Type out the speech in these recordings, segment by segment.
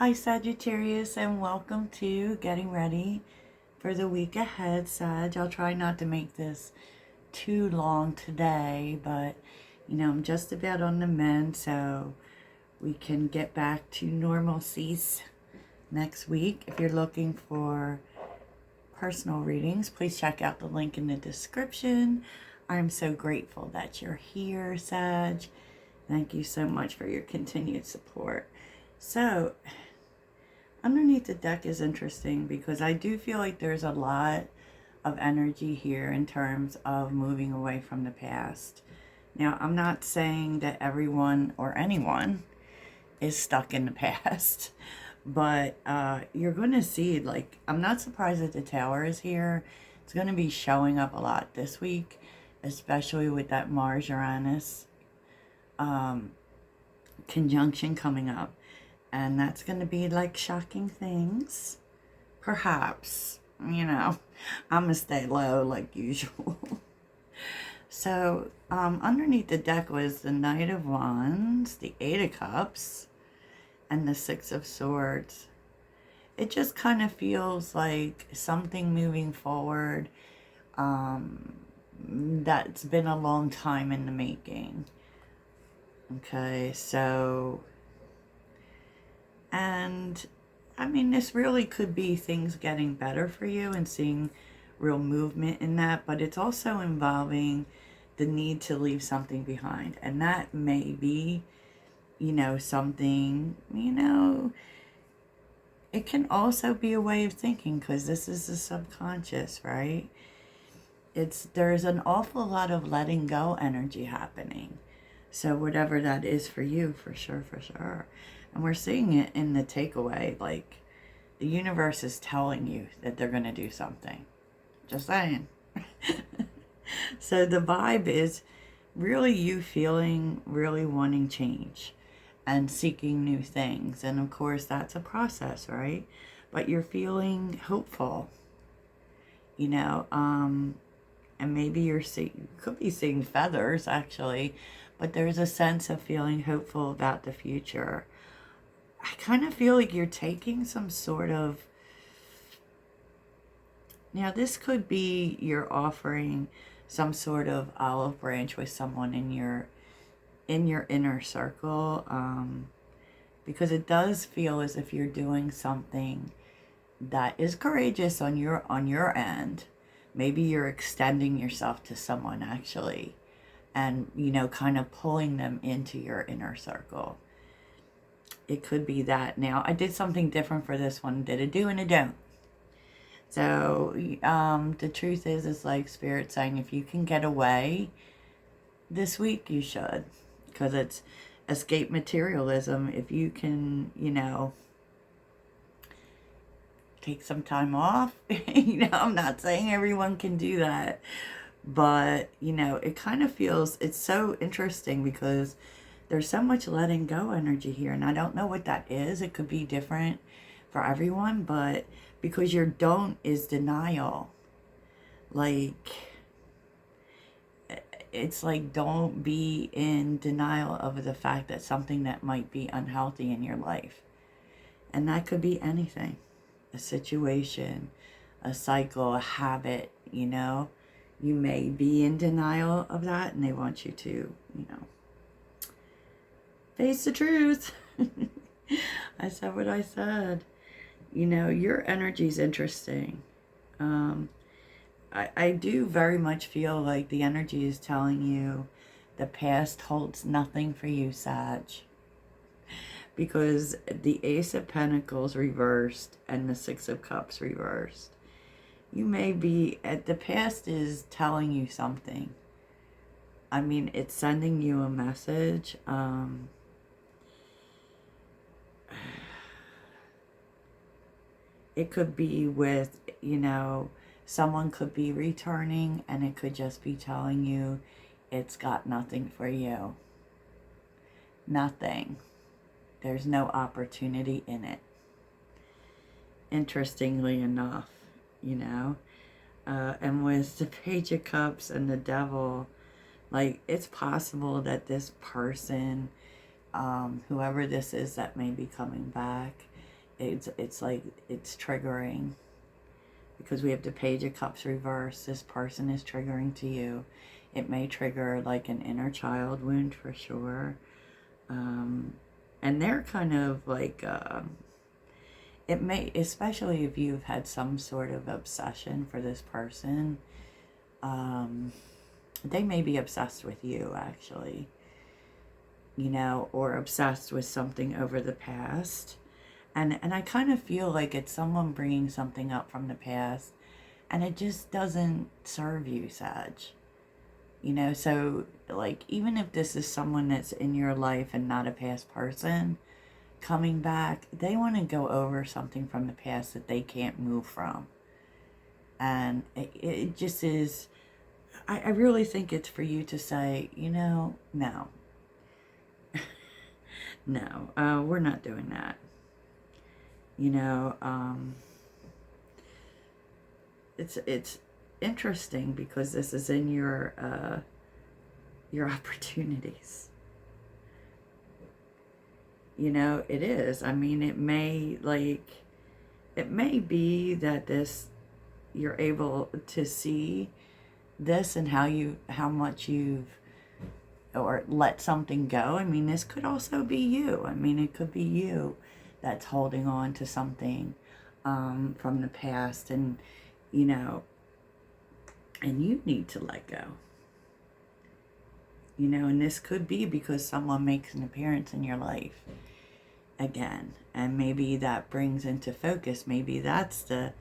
Hi Sagittarius, and welcome to getting ready for the week ahead, Sag. I'll try not to make this too long today, but I'm just about on the mend, so we can get back to normalcies next week. If you're looking for personal readings, please check out the link in the description. I'm so grateful that you're here, Sag. Thank you so much for your continued support. So, underneath the deck is interesting because I do feel like there's a lot of energy here in terms of moving away from the past. Now, I'm not saying that everyone or anyone is stuck in the past, but you're going to see, like, I'm not surprised that the Tower is here. It's going to be showing up a lot this week, especially with that Mars-Uranus conjunction coming up. And that's going to be like shocking things. Perhaps. I'm going to stay low like usual. So, underneath the deck was the Knight of Wands, the Eight of Cups, and the Six of Swords. It just kind of feels like something moving forward that's been a long time in the making. Okay, so... And I mean, this really could be things getting better for you and seeing real movement in that, but it's also involving the need to leave something behind. And that may be, something, it can also be a way of thinking because this is the subconscious, right? There's an awful lot of letting go energy happening. So whatever that is for you, for sure, for sure. And we're seeing it in the takeaway, like the universe is telling you that they're going to do something. Just saying. So the vibe is really you feeling, really wanting change and seeking new things. And of course, that's a process, right? But you're feeling hopeful, and maybe you could be seeing feathers actually, but there's a sense of feeling hopeful about the future. I kind of feel like you're taking some sort of... Now, this could be you're offering some sort of olive branch with someone in your inner circle, because it does feel as if you're doing something that is courageous on your end. Maybe you're extending yourself to someone actually, and kind of pulling them into your inner circle. It could be that. Now, I did something different for this one. Did a do and a don't. So, the truth is like Spirit saying if you can get away this week, you should. Because it's escape materialism. If you can, take some time off. I'm not saying everyone can do that. But, it kind of feels... It's so interesting because... There's so much letting go energy here, and I don't know what that is. It could be different for everyone, but because your don't is denial. Like, it's like don't be in denial of the fact that something that might be unhealthy in your life. And that could be anything. A situation, a cycle, a habit, You may be in denial of that, and they want you to, face the truth. I said what I said. Your energy is interesting. I do very much feel like the energy is telling you the past holds nothing for you, Sag. Because the Ace of Pentacles reversed and the Six of Cups reversed. You may be... The past is telling you something. I mean, it's sending you a message. It could be with, someone could be returning and it could just be telling you it's got nothing for you. Nothing. There's no opportunity in it. Interestingly enough, and with the Page of Cups and the Devil, like, it's possible that this person, whoever this is that may be coming back, it's like it's triggering, because we have the Page of Cups reversed. This person is triggering to you. It may trigger like an inner child wound for sure. And they're kind of like, it may, especially if you've had some sort of obsession for this person, they may be obsessed with you actually, you know, or obsessed with something over the past. And I kind of feel like it's someone bringing something up from the past, and it just doesn't serve you, Sag. You know, so like, even if this is someone that's in your life and not a past person coming back, they want to go over something from the past that they can't move from. And it just is, I really think it's for you to say, you know, no. No, we're not doing that. You know, it's interesting because this is in your opportunities. You know, it is. I mean, it may be that you're able to see this and how much you've, or let something go. I mean, this could also be you. I mean, it could be you that's holding on to something from the past, and, you know, and you need to let go. You know, and this could be because someone makes an appearance in your life again, and maybe that brings into focus, maybe that's the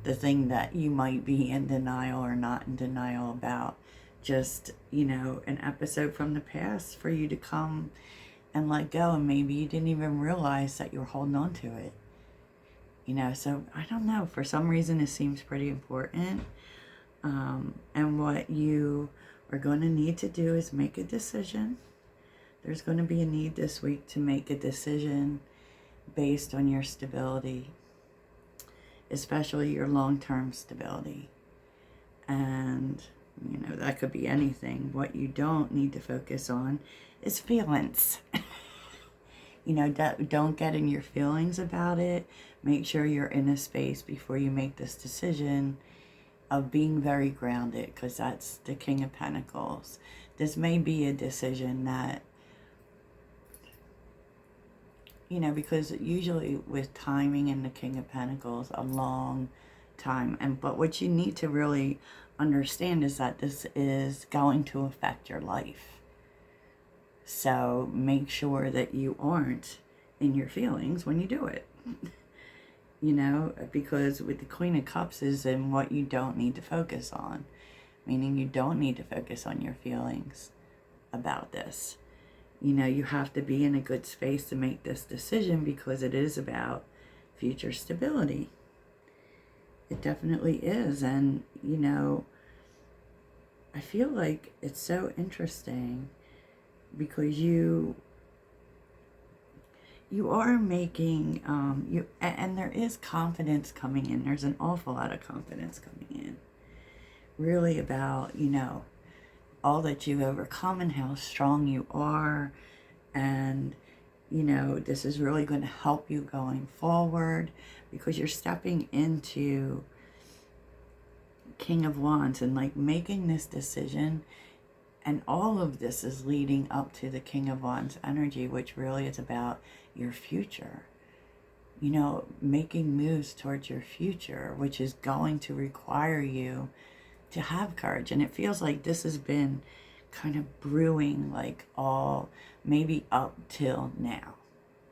thing that you might be in denial or not in denial about. Just, you know, an episode from the past for you to come and let go, and maybe you didn't even realize that you were holding on to it. You know, so I don't know, for some reason it seems pretty important. And what you are going to need to do is make a decision. There's going to be a need this week to make a decision based on your stability, especially your long-term stability. And, you know, that could be anything. What you don't need to focus on is feelings. You know, don't get in your feelings about it. Make sure you're in a space before you make this decision of being very grounded, because that's the King of Pentacles. This may be a decision that, you know, because usually with timing in the King of Pentacles, a long time. But what you need to really understand is that this is going to affect your life. So make sure that you aren't in your feelings when you do it. You know, because with the Queen of Cups is in what you don't need to focus on. Meaning you don't need to focus on your feelings about this. You know, you have to be in a good space to make this decision, because it is about future stability. It definitely is. And, you know, I feel like it's so interesting because you are making, and there is confidence coming in. There's an awful lot of confidence coming in. Really about, you know, all that you've overcome and how strong you are. And, you know, this is really going to help you going forward, because you're stepping into King of Wands and like making this decision. And all of this is leading up to the King of Wands energy, which really is about your future. You know, making moves towards your future, which is going to require you to have courage. And it feels like this has been kind of brewing, like all, maybe up till now,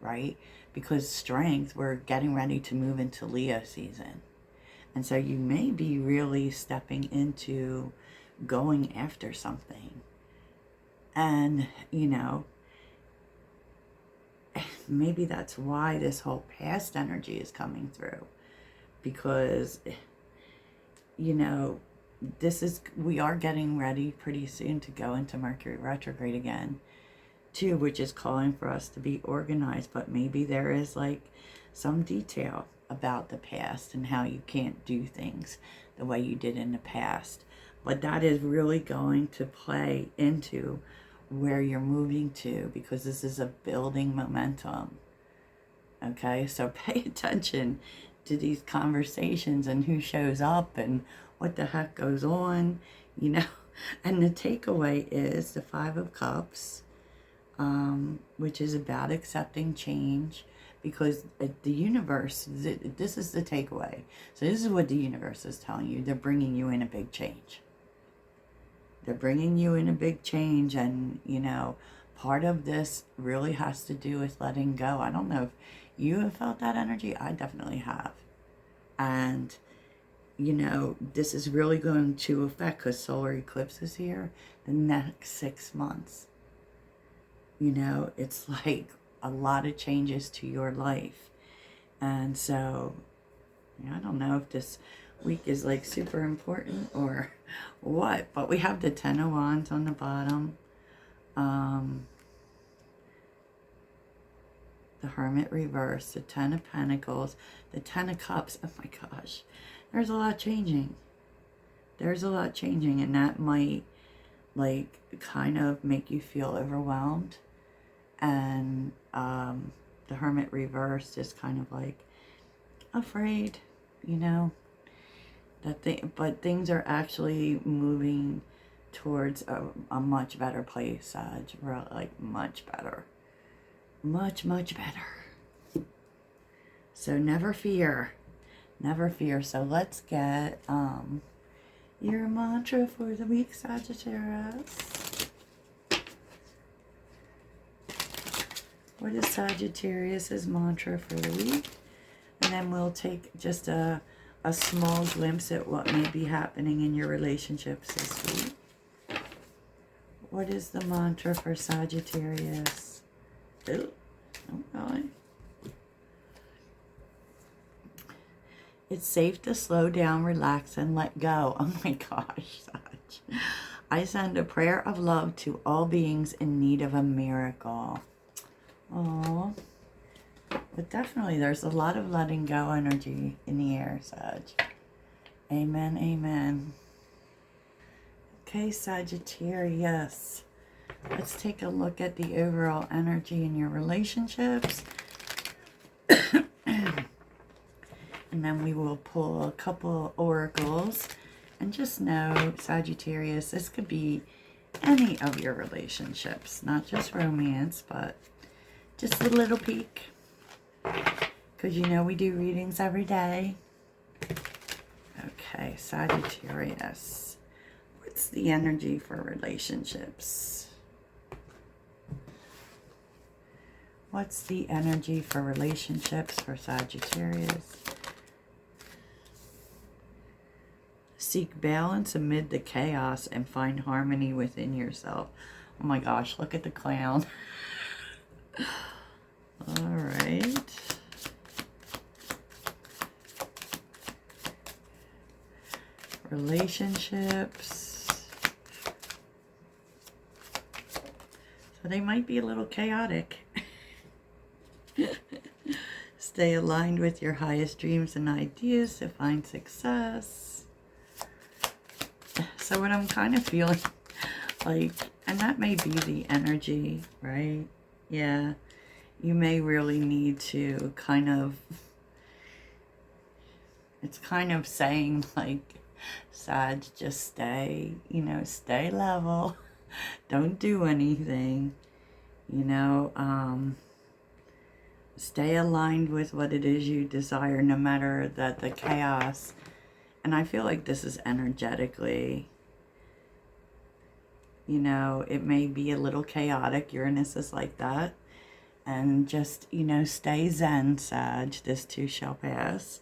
right? Because strength, we're getting ready to move into Leo season. And so you may be really stepping into going after something. And, you know, maybe that's why this whole past energy is coming through. Because, you know, we are getting ready pretty soon to go into Mercury retrograde again, too, which is calling for us to be organized. But maybe there is like some detail about the past and how you can't do things the way you did in the past. But that is really going to play into where you're moving to, because this is a building momentum. Okay, so pay attention to these conversations and who shows up and what the heck goes on, you know. And the takeaway is the Five of Cups, which is about accepting change, because the universe, this is the takeaway. So this is what the universe is telling you. They're bringing you in a big change. They're bringing you in a big change, and, you know, part of this really has to do with letting go. I don't know if you have felt that energy. I definitely have. And, you know, this is really going to affect, because solar eclipse is here, the next 6 months. You know, it's like a lot of changes to your life. And so, you know, I don't know if this week is like super important or what, but we have the Ten of Wands on the bottom. The Hermit reverse, the Ten of Pentacles, the Ten of Cups. Oh my gosh, there's a lot changing. There's a lot changing, and that might like kind of make you feel overwhelmed. And the Hermit reverse is kind of like afraid, you know, but things are actually moving towards a much better place, Sag. Like much better. Much better. So never fear. Never fear. So let's get your mantra for the week, Sagittarius. What is Sagittarius's mantra for the week? And then we'll take just a small glimpse at what may be happening in your relationships this week. What is the mantra for Sagittarius? Oh, okay. It's safe to slow down, relax, and let go. Oh my gosh, Sag. I send a prayer of love to all beings in need of a miracle. Oh, but definitely there's a lot of letting go energy in the air, Sag. Amen, amen. Okay, Sagittarius. Let's take a look at the overall energy in your relationships. And then we will pull a couple oracles. And just know, Sagittarius, this could be any of your relationships. Not just romance, but just a little peek. Because you know we do readings every day. Okay, Sagittarius. What's the energy for relationships? What's the energy for relationships for Sagittarius? Seek balance amid the chaos and find harmony within yourself. Oh my gosh, look at the clown. All right. Relationships. So they might be a little chaotic. Stay aligned with your highest dreams and ideas to find success. So what I'm kind of feeling like, and that may be the energy, right? Yeah, you may really need to kind of, it's kind of saying like, Sag, just stay, you know, stay level. Don't do anything, you know, stay aligned with what it is you desire, no matter that the chaos. And I feel like this is energetically, you know, it may be a little chaotic. Uranus is like that. And just, you know, stay zen, Sag. This too shall pass.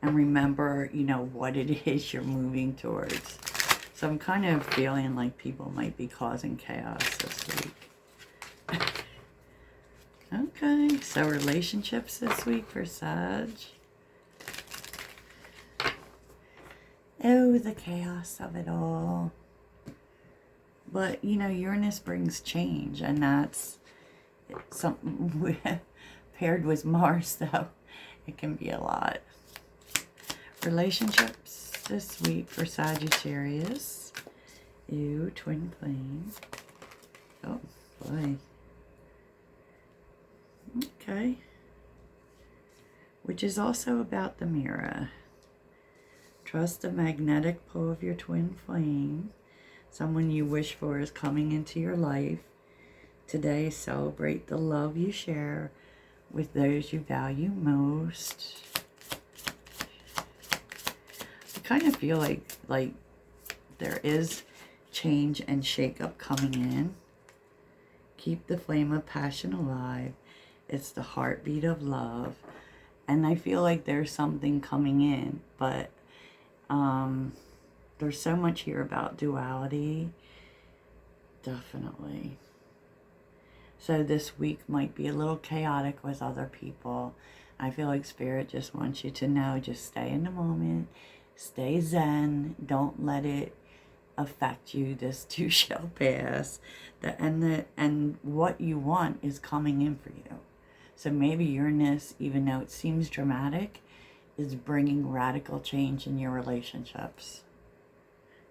And remember, you know, what it is you're moving towards. So I'm kind of feeling like people might be causing chaos this week. Okay, so relationships this week for Sag. Oh, the chaos of it all. But, you know, Uranus brings change, and that's something paired with Mars, though. It can be a lot. Relationships this week for Sagittarius. Ew, twin flame. Oh, boy. Okay. which is also about the mirror. Trust the magnetic pull of your twin flame. Someone you wish for is coming into your life. Today, celebrate the love you share with those you value most. I kind of feel like there is change and shake-up coming in. Keep the flame of passion alive. It's the heartbeat of love. And I feel like there's something coming in, but there's so much here about duality. Definitely. So this week might be a little chaotic with other people. I feel like Spirit just wants you to know, just stay in the moment, stay zen, don't let it affect you. This too shall pass. And what you want is coming in for you. So maybe Uranus, even though it seems dramatic, is bringing radical change in your relationships.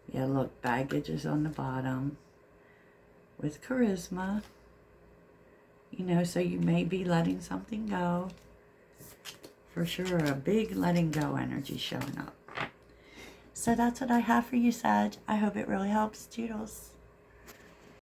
Yeah, look, baggage is on the bottom with charisma. You know, so you may be letting something go. For sure, a big letting go energy showing up. So that's what I have for you, Sag. I hope it really helps. Toodles.